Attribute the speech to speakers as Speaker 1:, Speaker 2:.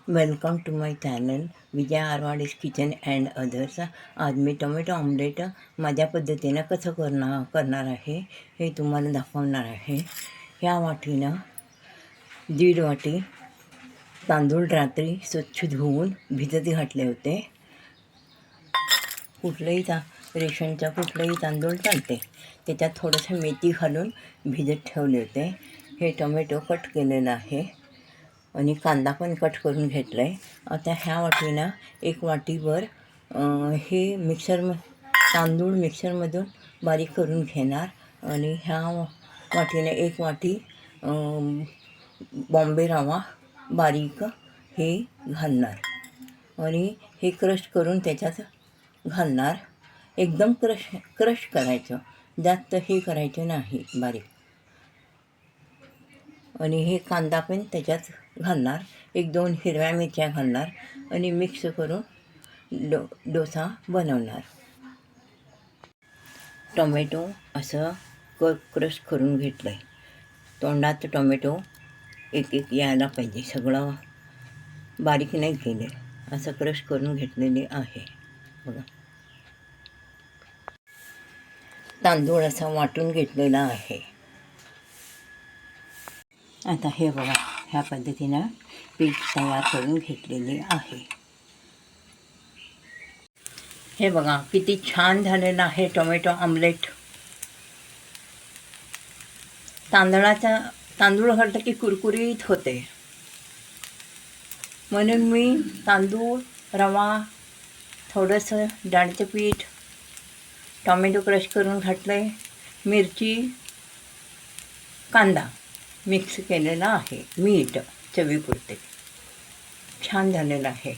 Speaker 1: Welcome to my channel Vijay Arwade's kitchen and others. आज मी tomato omelette माझ्या पद्धतीनं कसं करणार आहे हे तुम्हाला दाखवणार आहे. ह्या वाटीनं 1.5 वाटी तांदूळ रात्री स्वच्छ धुवून भिजत घातले होते. रेशनचा कुठलाही तांदूळ चालते. त्याच्यात थोडंसं मेथी घालून भिजत ठेवले होते. हे टोमॅटो कट केलेलं आहे आणि कांदा पण कट करून घेतला आहे. आता ह्या वाटीनं 1 वाटीभर हे तांदूळ मिक्सरमधून बारीक करून घेणार आणि ह्या वाटीनं 1 वाटी बॉम्बे रवा बारीक हे घालणार आणि हे क्रश करून त्याच्यात घालणार. एकदम क्रश करायचं, जास्त हे करायचं नाही बारीक. आणि हे कांदा पण त्याच्यात घालणार, 1-2 हिरव्या मिरच्या घालणार आणि मिक्स करून डोसा बनवणार. टोमॅटो असं क्रश करून घेतलं आहे. तोंडात टोमॅटो एक यायला पाहिजे, सगळं बारीक नाही केले, असं क्रश करून घेतलेले आहे. बघा, तांदूळ असा वाटून घेतलेला आहे. आता हे बघा, ह्या पद्धतीनं पीठ तयार करून घेतलेले आहे. हे बघा किती छान झालेलं आहे टोमॅटो ऑमलेट. तांदूळ घातलं की कुरकुरीत होते, म्हणून मी तांदूळ, रवा, थोडंसं डाळीचं पीठ, टोमॅटो क्रश करून घातलं आहे, मिरची, कांदा मिक्स केलेला आहे, मीठ चवीपुरते. छान झालेलं आहे.